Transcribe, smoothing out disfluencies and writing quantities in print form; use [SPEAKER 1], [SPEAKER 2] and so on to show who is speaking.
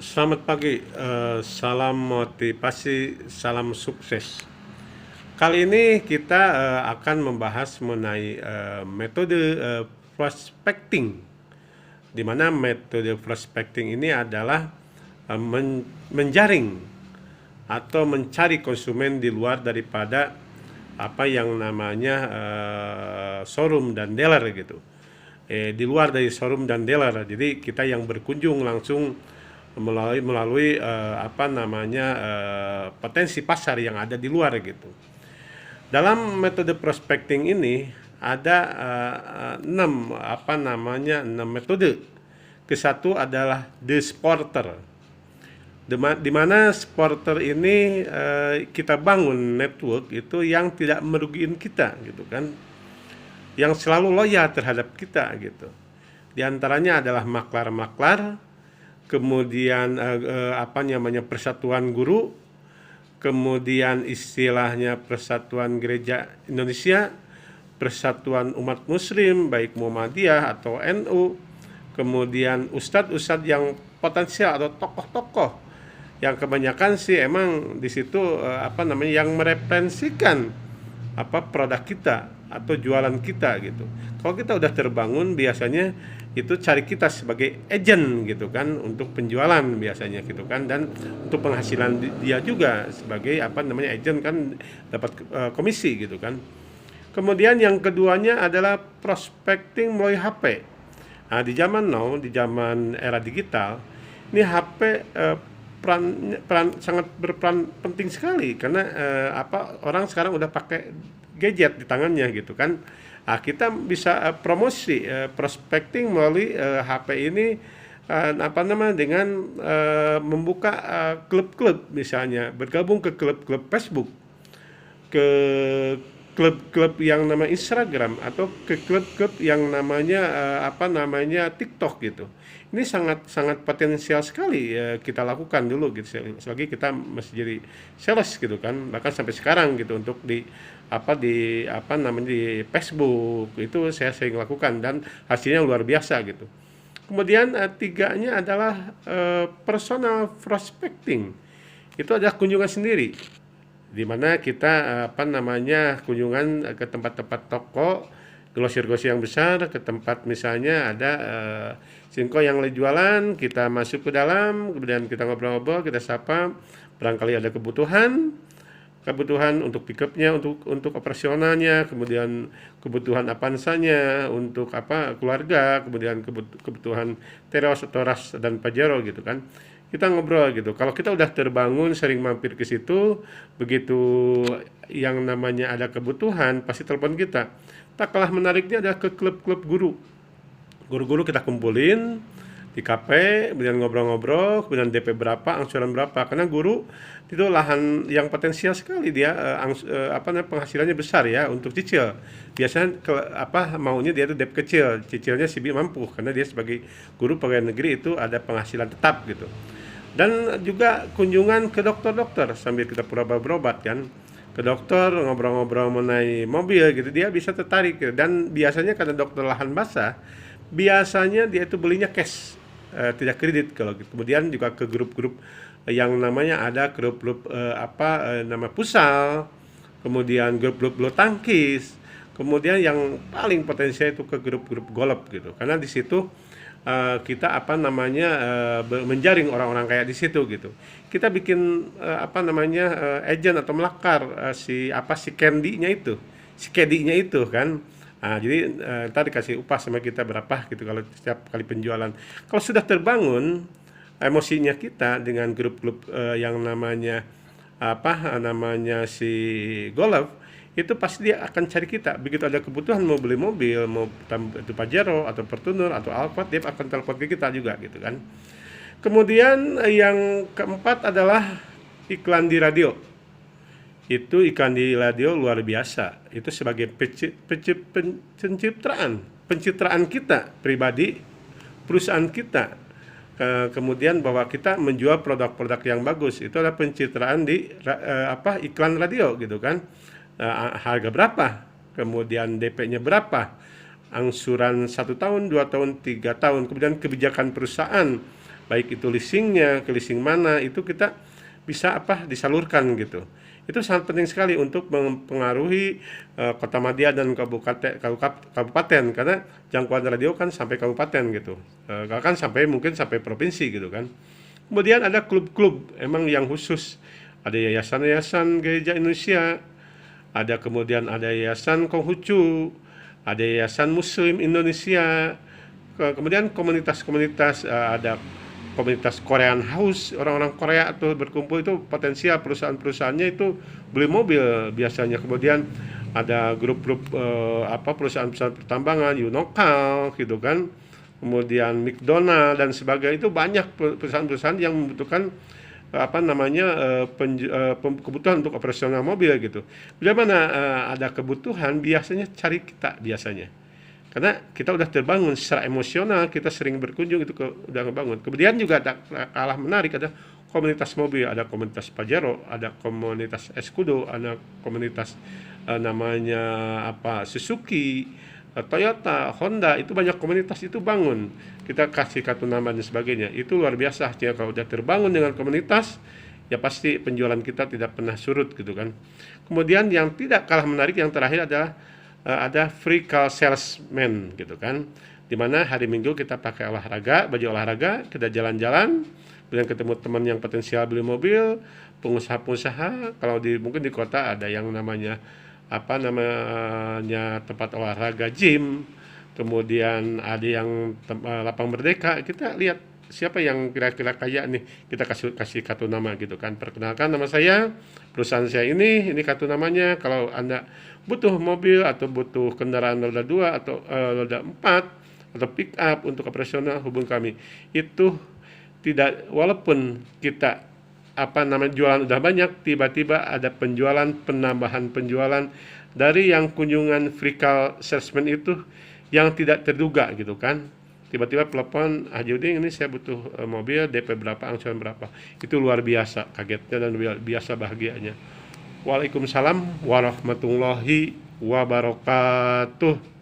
[SPEAKER 1] Selamat pagi, salam motivasi, salam sukses. Kali ini kita akan membahas mengenai metode prospecting, di mana metode prospecting ini adalah menjaring atau mencari konsumen di luar daripada apa yang namanya showroom dan dealer gitu. Di luar dari showroom dan dealer. Jadi kita yang berkunjung langsung melalui apa namanya potensi pasar yang ada di luar gitu. Dalam metode prospecting ini ada 6 metode. Kesatu adalah the supporter, di mana supporter ini kita bangun network itu yang tidak merugikan kita gitu kan, yang selalu loyal terhadap kita gitu. Di antaranya adalah maklar-maklar, kemudian apa namanya persatuan guru, kemudian istilahnya Persatuan Gereja Indonesia, Persatuan Umat Muslim baik Muhammadiyah atau NU, kemudian ustadz-ustadz yang potensial atau tokoh-tokoh yang kebanyakan sih emang di situ apa namanya yang mereferensikan apa produk kita atau jualan kita gitu. Kalau kita udah terbangun biasanya itu cari kita sebagai agent gitu kan untuk penjualan biasanya gitu kan, dan untuk penghasilan dia juga sebagai apa namanya agent kan dapat komisi gitu kan. Kemudian yang keduanya adalah prospecting melalui HP. Nah, di zaman now, di zaman era digital, ini HP peran sangat berperan penting sekali karena apa orang sekarang udah pakai gadget di tangannya gitu kan. Nah, kita bisa promosi prospecting melalui HP ini apa namanya dengan membuka klub-klub, misalnya bergabung ke klub-klub Facebook, ke klub-klub yang nama Instagram, atau ke klub-klub yang namanya apa namanya TikTok gitu. Ini sangat sangat potensial sekali kita lakukan dulu gitu. Selagi kita masih jadi sales gitu kan, bahkan sampai sekarang gitu untuk di apa namanya di Facebook itu saya sering lakukan dan hasilnya luar biasa gitu. Kemudian tiganya adalah personal prospecting. Itu adalah kunjungan sendiri, di mana kita apa namanya kunjungan ke tempat-tempat toko, grosir-grosir yang besar, ke tempat misalnya ada Sinko yang lagi jualan, kita masuk ke dalam, kemudian kita ngobrol-ngobrol, kita sapa, barangkali ada kebutuhan untuk pickupnya, untuk operasionalnya, kemudian kebutuhan Avanzanya untuk apa keluarga, kemudian kebutuhan Teros, Toras dan Pajero gitu kan. Kita ngobrol gitu. Kalau kita udah terbangun sering mampir ke situ, begitu yang namanya ada kebutuhan pasti telepon kita. Tak kalah menariknya adalah ke klub-klub guru. Guru-guru kita kumpulin di kafe, kemudian ngobrol-ngobrol, kemudian DP berapa, angsuran berapa. Karena guru itu lahan yang potensial sekali, dia apa namanya penghasilannya besar ya untuk cicil. Biasanya apa maunya dia itu DP kecil, cicilnya sih mampu karena dia sebagai guru pegawai negeri itu ada penghasilan tetap gitu. Dan juga kunjungan ke dokter-dokter sambil kita pura-pura berobat kan, ke dokter ngobrol-ngobrol mengenai mobil gitu, dia bisa tertarik gitu. Dan biasanya karena dokter lahan basah, biasanya dia itu belinya cash, tidak kredit kalau gitu. Kemudian juga ke grup-grup yang namanya ada grup-grup nama pusal, kemudian grup-grup bulu tangkis, kemudian yang paling potensial itu ke grup-grup golf gitu, karena di situ kita apa namanya menjaring orang-orang kayak di situ gitu. Kita bikin apa namanya agent atau melakar si candy-nya itu, si candy-nya itu kan. Nah, jadi ntar dikasih upah sama kita berapa gitu kalau setiap kali penjualan. Kalau sudah terbangun emosinya kita dengan grup-grup yang namanya apa namanya si golf, itu pasti dia akan cari kita. Begitu ada kebutuhan mau beli mobil, mau itu Pajero atau Fortuner atau Alphard, dia akan telepon ke kita juga gitu kan. Kemudian yang keempat adalah iklan di radio. Itu iklan di radio luar biasa. Itu sebagai pencitraan kita pribadi, perusahaan kita. Kemudian bahwa kita menjual produk-produk yang bagus, itu adalah pencitraan di apa iklan radio gitu kan. Harga berapa, kemudian DP-nya berapa, angsuran 1 tahun, 2 tahun, 3 tahun, kemudian kebijakan perusahaan baik itu leasingnya, ke leasing mana, itu kita bisa disalurkan gitu. Itu sangat penting sekali untuk mempengaruhi Kota Madia dan kabupaten, karena jangkauan radio kan sampai kabupaten gitu. Kan sampai mungkin sampai provinsi gitu kan. Kemudian ada klub-klub emang yang khusus. Ada yayasan-yayasan Gereja Indonesia, ada kemudian ada yayasan Konghucu, ada yayasan Muslim Indonesia, kemudian komunitas-komunitas, ada komunitas Korean House, orang-orang Korea tuh berkumpul, itu potensial perusahaan-perusahaannya itu beli mobil biasanya. Kemudian ada grup-grup perusahaan-perusahaan pertambangan, Unokal gitu kan, kemudian McDonald dan sebagainya. Itu banyak perusahaan-perusahaan yang membutuhkan kebutuhan untuk operasional mobil gitu. Bila mana ada kebutuhan, biasanya cari kita biasanya. Karena kita udah terbangun secara emosional, kita sering berkunjung, itu udah ngebangun. Kemudian juga ada kalah menarik, ada komunitas mobil, ada komunitas Pajero, ada komunitas Escudo, ada komunitas Suzuki, Toyota, Honda, itu banyak komunitas itu bangun. Kita kasih kartu nama dan sebagainya. Itu luar biasa. Jadi kalau udah terbangun dengan komunitas, ya pasti penjualan kita tidak pernah surut gitu kan. Kemudian yang tidak kalah menarik, yang terakhir adalah ada free car salesman gitu kan. Dimana hari Minggu kita pakai baju olahraga, kita jalan-jalan, kemudian ketemu teman yang potensial beli mobil, pengusaha-pengusaha. Kalau mungkin di kota ada yang namanya tempat olahraga gym, kemudian ada yang lapang merdeka. Kita lihat siapa yang kira-kira kaya nih, kita kasih kartu nama gitu kan. Perkenalkan, nama saya, perusahaan saya ini kartu namanya. Kalau Anda butuh mobil atau butuh kendaraan roda 2 atau roda 4 atau pick up untuk operasional, hubungi kami. Itu tidak, walaupun kita jualan udah banyak, tiba-tiba ada penambahan penjualan dari yang kunjungan free car salesman itu yang tidak terduga gitu kan. Tiba-tiba telepon, Haji Uding, ini saya butuh mobil, DP berapa, angsuran berapa. Itu luar biasa kagetnya dan luar biasa bahagianya. Waalaikumsalam warahmatullahi wabarakatuh.